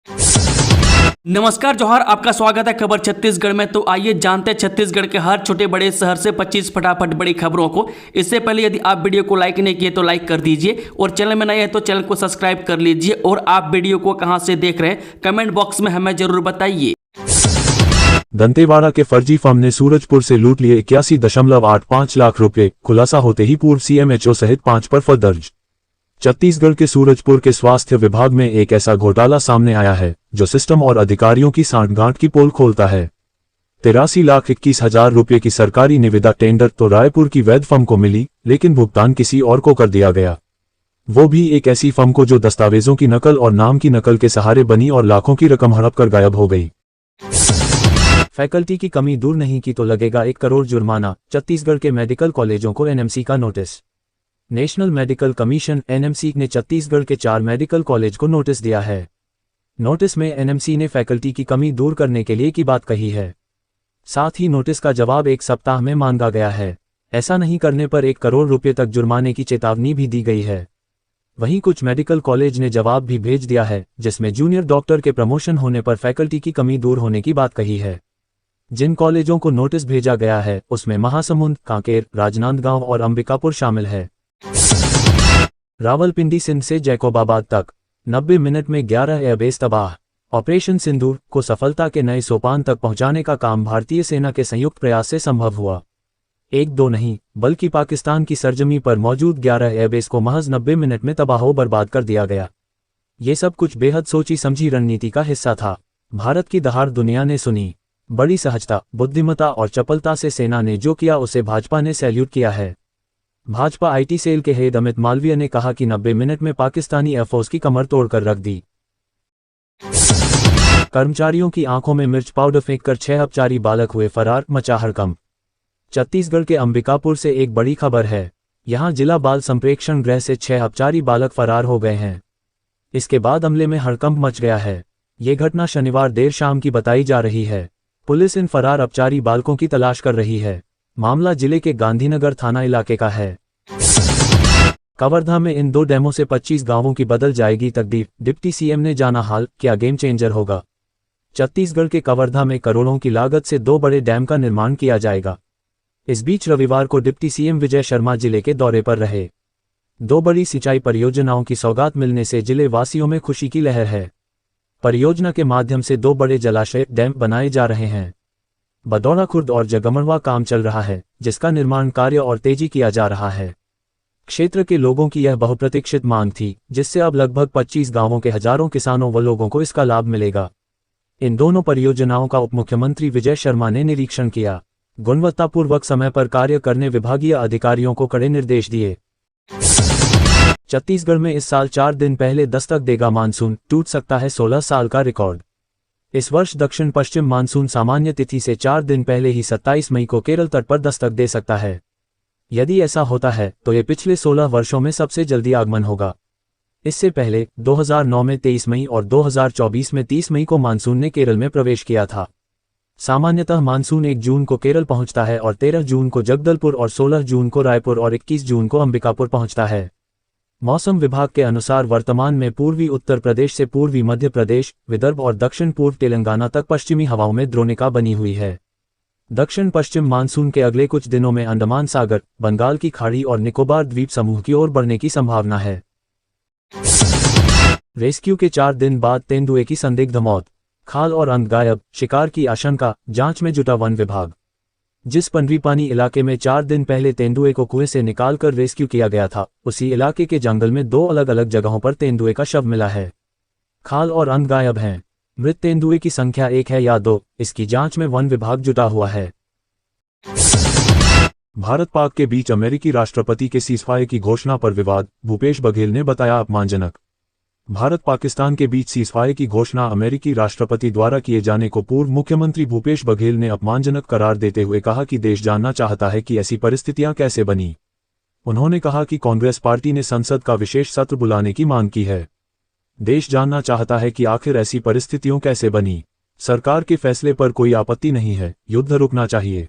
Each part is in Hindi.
नमस्कार जोहार, आपका स्वागत है खबर छत्तीसगढ़ में। तो आइए जानते हैं छत्तीसगढ़ के हर छोटे बड़े शहर से 25 फटाफट बड़ी खबरों को। इससे पहले यदि आप वीडियो को लाइक नहीं किए तो लाइक कर दीजिए और चैनल में नए हैं तो चैनल को सब्सक्राइब कर लीजिए। और आप वीडियो को कहां से देख रहे हैं कमेंट बॉक्स में हमें जरूर बताइए। दंतेवाड़ा के फर्जी फर्म ने सूरजपुर से लूट लिए 81.85 लाख रुपए। खुलासा होते ही पूर्व सीएमएचओ सहित 5 पर एफआईआर दर्ज। छत्तीसगढ़ के सूरजपुर के स्वास्थ्य विभाग में एक ऐसा घोटाला सामने आया है जो सिस्टम और अधिकारियों की सांठगांठ की पोल खोलता है। 83,21,000 रुपये की सरकारी निविदा टेंडर तो रायपुर की वैध फर्म को मिली, लेकिन भुगतान किसी और को कर दिया गया, वो भी एक ऐसी फर्म को जो दस्तावेजों की नकल और नाम की नकल के सहारे बनी और लाखों की रकम हड़प कर गायब हो गई। फैकल्टी की कमी दूर नहीं की तो लगेगा 1 करोड़ जुर्माना। छत्तीसगढ़ के मेडिकल कॉलेजों को एनएमसी का notice. National medical commission NMC ने छत्तीसगढ़ के 4 मेडिकल कॉलेज को नोटिस दिया है। नोटिस में एनएमसी ने फैकल्टी की कमी दूर करने के लिए की बात कही है। साथ ही नोटिस का जवाब 1 सप्ताह में मांगा गया है। ऐसा नहीं करने पर 1 करोड़ रुपये तक जुर्माने की चेतावनी भी दी गई है। वहीं कुछ मेडिकल कॉलेज ने जवाब भी भेज दिया है, जिसमें जूनियर डॉक्टर के प्रमोशन होने पर फैकल्टी की कमी दूर होने की बात कही है। जिन कॉलेजों को नोटिस भेजा गया है उसमें महासमुंद, कांकेर, राजनांदगांव और अंबिकापुर शामिल है। रावलपिंडी सिंध से जैकोबाबाद तक 90 मिनट में 11 एयरबेस तबाह। ऑपरेशन सिंदूर को सफलता के नए सोपान तक पहुंचाने का काम भारतीय सेना के संयुक्त प्रयास से संभव हुआ। 1-2 नहीं बल्कि पाकिस्तान की सरजमी पर मौजूद 11 एयरबेस को महज 90 मिनट में तबाह बर्बाद कर दिया गया। ये सब कुछ बेहद सोची समझी रणनीति का हिस्सा था। भारत की दहाड़ दुनिया ने सुनी। बड़ी सहजता, बुद्धिमत्ता और चपलता से सेना ने जो किया उसे भाजपा ने सैल्यूट किया है। भाजपा आईटी सेल के हेड अमित मालवीय ने कहा कि 90 मिनट में पाकिस्तानी एयरफोर्स की कमर तोड़कर रख दी। कर्मचारियों की आंखों में मिर्च पाउडर फेंककर 6 अपचारी बालक हुए फरार, मचा हड़कंप। छत्तीसगढ़ के अंबिकापुर से एक बड़ी खबर है। यहां जिला बाल संप्रेक्षण गृह से 6 अपचारी बालक फरार हो गए हैं। इसके बाद अमले में हड़कंप मच गया है। ये घटना शनिवार देर शाम की बताई जा रही है। पुलिस इन फरार अपचारी बालकों की तलाश कर रही है। मामला जिले के गांधीनगर थाना इलाके का है। कवर्धा में इन 2 डैमों से 25 गांवों की बदल जाएगी तकदीर। डिप्टी सीएम ने जाना हाल, क्या गेम चेंजर होगा। छत्तीसगढ़ के कवर्धा में करोड़ों की लागत से 2 बड़े डैम का निर्माण किया जाएगा। इस बीच रविवार को डिप्टी सीएम विजय शर्मा जिले के दौरे पर रहे। 2 बड़ी सिंचाई परियोजनाओं की सौगात मिलने से जिले वासियों में खुशी की लहर है। परियोजना के माध्यम से 2 बड़े जलाशय डैम बनाए जा रहे हैं। बदौड़ा खुर्द और जगमरवा काम चल रहा है, जिसका निर्माण कार्य और तेजी किया जा रहा है। क्षेत्र के लोगों की यह बहुप्रतीक्षित मांग थी, जिससे अब लगभग 25 गांवों के हजारों किसानों व लोगों को इसका लाभ मिलेगा। इन दोनों परियोजनाओं का उपमुख्यमंत्री विजय शर्मा ने निरीक्षण किया। गुणवत्तापूर्वक समय पर कार्य करने विभागीय अधिकारियों को कड़े निर्देश दिए। छत्तीसगढ़ में इस साल 4 दिन पहले दस्तक देगा मानसून, टूट सकता है 16 साल का रिकॉर्ड। इस वर्ष दक्षिण पश्चिम मानसून सामान्य तिथि से 4 दिन पहले ही 27 मई को केरल तट पर दस्तक दे सकता है। यदि ऐसा होता है तो ये पिछले 16 वर्षों में सबसे जल्दी आगमन होगा। इससे पहले 2009 में 23 मई और 2024 में 30 मई को मानसून ने केरल में प्रवेश किया था। सामान्यतः मानसून 1 जून को केरल पहुंचता है और 13 जून को जगदलपुर और 16 जून को रायपुर और 21 जून को अंबिकापुर पहुंचता है। मौसम विभाग के अनुसार वर्तमान में पूर्वी उत्तर प्रदेश से पूर्वी मध्य प्रदेश, विदर्भ और दक्षिण पूर्व तेलंगाना तक पश्चिमी हवाओं में द्रोणिका बनी हुई है। दक्षिण पश्चिम मानसून के अगले कुछ दिनों में अंडमान सागर, बंगाल की खाड़ी और निकोबार द्वीप समूह की ओर बढ़ने की संभावना है। रेस्क्यू के 4 दिन बाद तेंदुए की संदिग्ध मौत, खाल और अंत गायब, शिकार की आशंका, जांच में जुटा वन विभाग। जिस पंडरीपानी इलाके में 4 दिन पहले तेंदुए को कुएं से निकालकर रेस्क्यू किया गया था, उसी इलाके के जंगल में 2 अलग अलग जगहों पर तेंदुए का शव मिला है। खाल और अंत गायब हैं। मृत तेंदुए की संख्या 1 है या 2, इसकी जांच में वन विभाग जुटा हुआ है। भारत पाक के बीच अमेरिकी राष्ट्रपति के सीज़फायर की घोषणा पर विवाद, भूपेश बघेल ने बताया अपमानजनक। भारत पाकिस्तान के बीच सीज़फायर की घोषणा अमेरिकी राष्ट्रपति द्वारा किए जाने को पूर्व मुख्यमंत्री भूपेश बघेल ने अपमानजनक करार देते हुए कहा कि देश जानना चाहता है कि ऐसी परिस्थितियां कैसे बनी। उन्होंने कहा कि कांग्रेस पार्टी ने संसद का विशेष सत्र बुलाने की मांग की है। देश जानना चाहता है कि आखिर ऐसी परिस्थितियों कैसे बनी। सरकार के फैसले पर कोई आपत्ति नहीं है, युद्ध रुकना चाहिए।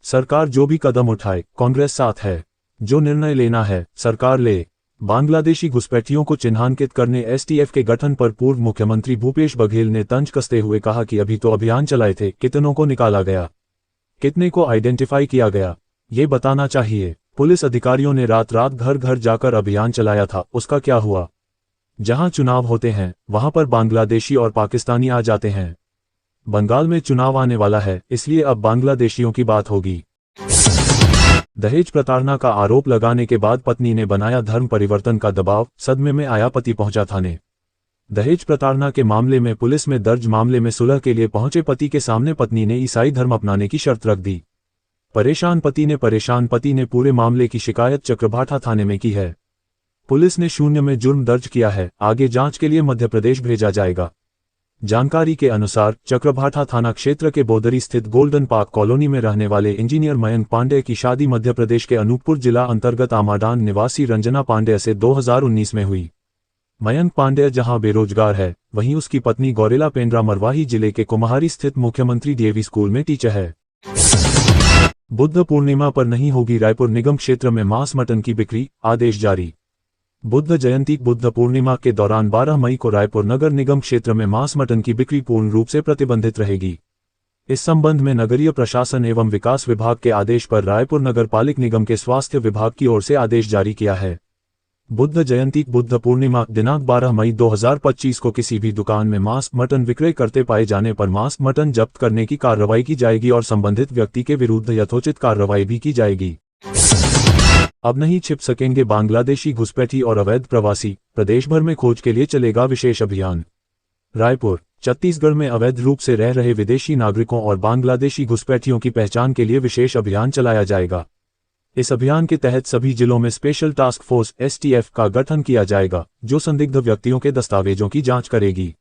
सरकार जो भी कदम उठाए, कांग्रेस साथ है। जो निर्णय लेना है, सरकार ले। बांग्लादेशी घुसपैठियों को चिन्हांकित करने एसटीएफ के गठन पर पूर्व मुख्यमंत्री भूपेश बघेल ने तंज कसते हुए कहा कि अभी तो अभियान चलाए थे, कितनों को निकाला गया, कितने को आइडेंटिफाई किया गया, ये बताना चाहिए। पुलिस अधिकारियों ने रात रात घर घर जाकर अभियान चलाया था, उसका क्या हुआ? जहां चुनाव होते हैं वहां पर बांग्लादेशी और पाकिस्तानी आ जाते हैं। बंगाल में चुनाव आने वाला है, इसलिए अब बांग्लादेशियों की बात होगी। दहेज प्रताड़ना का आरोप लगाने के बाद पत्नी ने बनाया धर्म परिवर्तन का दबाव, सदमे में आया पति, पहुंचा थाने। दहेज प्रताड़ना के मामले में पुलिस में दर्ज मामले में सुलह के लिए पहुंचे पति के सामने पत्नी ने ईसाई धर्म अपनाने की शर्त रख दी। परेशान पति ने पूरे मामले की शिकायत चक्रभाठा थाने में की है। पुलिस ने 0 में जुर्म दर्ज किया है, आगे जांच के लिए मध्य प्रदेश भेजा जाएगा। जानकारी के अनुसार चक्रभाठा थाना क्षेत्र के बोदरी स्थित गोल्डन पार्क कॉलोनी में रहने वाले इंजीनियर मयंक पांडेय की शादी मध्य प्रदेश के अनूपपुर जिला अंतर्गत आमाडान निवासी रंजना पांडेय से 2019 में हुई। मयंक पांडेय जहां बेरोजगार है, वहीं उसकी पत्नी गौरेला पेंड्रा मरवाही जिले के कुम्हारी स्थित मुख्यमंत्री डीएवी स्कूल में टीचर है। बुद्ध पूर्णिमा पर नहीं होगी रायपुर निगम क्षेत्र में मांस मटन की बिक्री, आदेश जारी। बुद्ध जयंती बुद्ध पूर्णिमा के दौरान 12 मई को रायपुर नगर निगम क्षेत्र में मांस मटन की बिक्री पूर्ण रूप से प्रतिबंधित रहेगी। इस संबंध में नगरीय प्रशासन एवं विकास विभाग के आदेश पर रायपुर नगर पालिक निगम के स्वास्थ्य विभाग की ओर से आदेश जारी किया है। बुद्ध जयंती बुद्ध पूर्णिमा दिनांक 12 मई 2025 को किसी भी दुकान में मांस मटन विक्रय करते पाए जाने पर मांस मटन जब्त करने की कार्रवाई की जाएगी और संबंधित व्यक्ति के विरुद्ध यथोचित कार्रवाई भी की जाएगी। अब नहीं छिप सकेंगे बांग्लादेशी घुसपैठी और अवैध प्रवासी, प्रदेश भर में खोज के लिए चलेगा विशेष अभियान। रायपुर, छत्तीसगढ़ में अवैध रूप से रह रहे विदेशी नागरिकों और बांग्लादेशी घुसपैठियों की पहचान के लिए विशेष अभियान चलाया जाएगा। इस अभियान के तहत सभी जिलों में स्पेशल टास्क फोर्स एसटीएफ का गठन किया जाएगा, जो संदिग्ध व्यक्तियों के दस्तावेजों की जांच करेगी।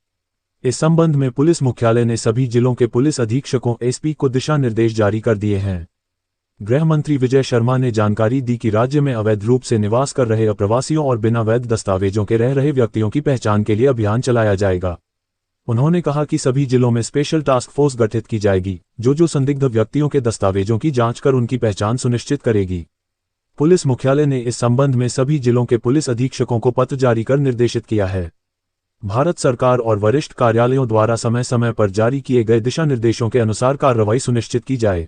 इस संबंध में पुलिस मुख्यालय ने सभी जिलों के पुलिस अधीक्षकों एसपी को दिशा निर्देश जारी कर दिए हैं। गृह मंत्री विजय शर्मा ने जानकारी दी कि राज्य में अवैध रूप से निवास कर रहे अप्रवासियों और बिना वैध दस्तावेजों के रह रहे व्यक्तियों की पहचान के लिए अभियान चलाया जाएगा। उन्होंने कहा कि सभी जिलों में स्पेशल टास्क फोर्स गठित की जाएगी, जो संदिग्ध व्यक्तियों के दस्तावेजों की जांच कर उनकी पहचान सुनिश्चित करेगी। पुलिस मुख्यालय ने इस संबंध में सभी जिलों के पुलिस अधीक्षकों को पत्र जारी कर निर्देशित किया है। भारत सरकार और वरिष्ठ कार्यालयों द्वारा समय समय पर जारी किए गए दिशा निर्देशों के अनुसार कार्रवाई सुनिश्चित की जाए।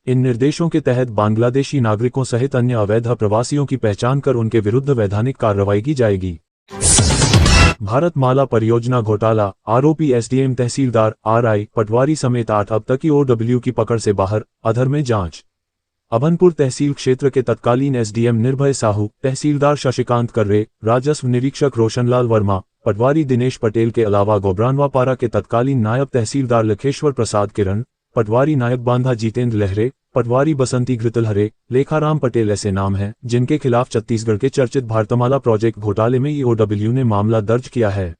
इन निर्देशों के तहत बांग्लादेशी नागरिकों सहित अन्य अवैध प्रवासियों की पहचान कर उनके विरुद्ध वैधानिक कार्रवाई की जाएगी। भारत माला परियोजना घोटाला, आरोपी एसडीएम तहसीलदार आरआई पटवारी समेत 8 अब तक ईओडब्ल्यू की पकड़ से बाहर, अधर में जांच। अभनपुर तहसील क्षेत्र के तत्कालीन एसडीएम निर्भय साहू, तहसीलदार शशिकांत कर्रे, राजस्व निरीक्षक रोशनलाल वर्मा, पटवारी दिनेश पटेल के अलावा गोब्रानवापारा के तत्कालीन नायब तहसीलदार लखेश्वर प्रसाद किरण, पटवारी नायक बांधा जितेंद्र लहरे, पटवारी बसंती घृतलहरे, लेखाराम पटेल ऐसे नाम हैं जिनके खिलाफ छत्तीसगढ़ के चर्चित भारतमाला प्रोजेक्ट घोटाले में ईओडब्ल्यू ने मामला दर्ज किया है।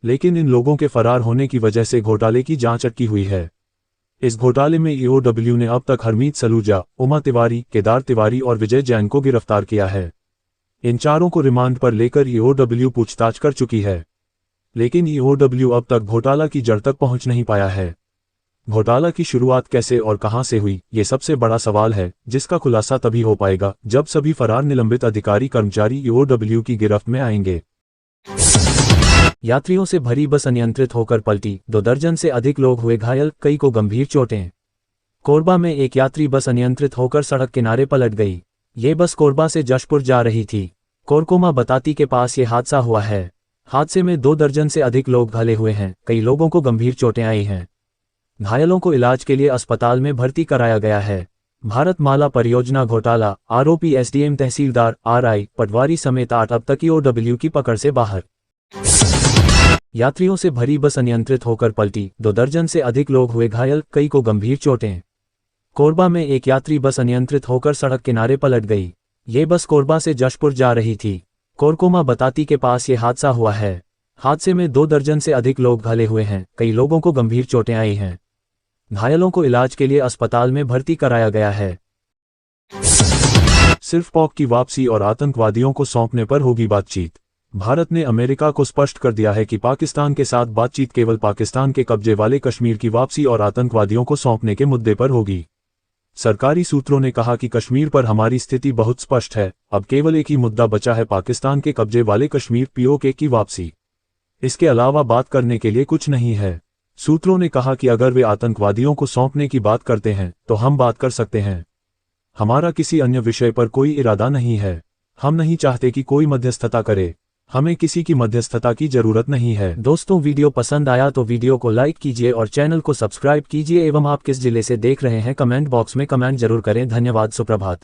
लेकिन इन लोगों के फरार होने की वजह से घोटाले की जांच अटकी हुई है। इस घोटाले में ईओडब्ल्यू ने अब तक हरमीत सलूजा, उमा तिवारी, केदार तिवारी और विजय जैन को गिरफ्तार किया है। इन चारों को रिमांड पर लेकर ईओडब्ल्यू पूछताछ कर चुकी है, लेकिन ईओडब्ल्यू अब तक घोटाला की जड़ तक पहुंच नहीं पाया है। घोटाला की शुरुआत कैसे और कहां से हुई, ये सबसे बड़ा सवाल है, जिसका खुलासा तभी हो पाएगा जब सभी फरार निलंबित अधिकारी कर्मचारी ईओडब्ल्यू की गिरफ्त में आएंगे। यात्रियों से भरी बस अनियंत्रित होकर पलटी, 2 दर्जन से अधिक लोग हुए घायल, कई को गंभीर चोटें। कोरबा में एक यात्री बस अनियंत्रित होकर सड़क किनारे पलट गई। ये बस कोरबा से जशपुर जा रही थी। कोरकोमा बताती के पास ये हादसा हुआ है। हादसे में 2 दर्जन से अधिक लोग घायल हुए हैं, कई लोगों को गंभीर चोटें आई हैं। घायलों को इलाज के लिए अस्पताल में भर्ती कराया गया है। भारत माला परियोजना घोटाला, आरोपी एसडीएम तहसीलदार आरआई पटवारी समेत 8 अब तक ईओडब्ल्यू की पकड़ से बाहर। यात्रियों से भरी बस अनियंत्रित होकर पलटी, 2 दर्जन से अधिक लोग हुए घायल, कई को गंभीर चोटें। कोरबा में एक यात्री बस अनियंत्रित होकर सड़क किनारे पलट गई। ये बस कोरबा से जशपुर जा रही थी। कोरकोमा बताती के पास ये हादसा हुआ है। हादसे में 2 दर्जन से अधिक लोग घायल हुए हैं, कई लोगों को गंभीर चोटें आई हैं। घायलों को इलाज के लिए अस्पताल में भर्ती कराया गया है। सिर्फ पॉक की वापसी और आतंकवादियों को सौंपने पर होगी बातचीत। भारत ने अमेरिका को स्पष्ट कर दिया है कि पाकिस्तान के साथ बातचीत केवल पाकिस्तान के कब्जे वाले कश्मीर की वापसी और आतंकवादियों को सौंपने के मुद्दे पर होगी। सरकारी सूत्रों ने कहा कि कश्मीर पर हमारी स्थिति बहुत स्पष्ट है, अब केवल एक ही मुद्दा बचा है, पाकिस्तान के कब्जे वाले कश्मीर पीओके की वापसी। इसके अलावा बात करने के लिए कुछ नहीं है। सूत्रों ने कहा कि अगर वे आतंकवादियों को सौंपने की बात करते हैं तो हम बात कर सकते हैं। हमारा किसी अन्य विषय पर कोई इरादा नहीं है। हम नहीं चाहते कि कोई मध्यस्थता करे। हमें किसी की मध्यस्थता की जरूरत नहीं है। दोस्तों, वीडियो पसंद आया तो वीडियो को लाइक कीजिए और चैनल को सब्सक्राइब कीजिए एवं आप किस जिले से देख रहे हैं कमेंट बॉक्स में कमेंट जरूर करें। धन्यवाद। सुप्रभात।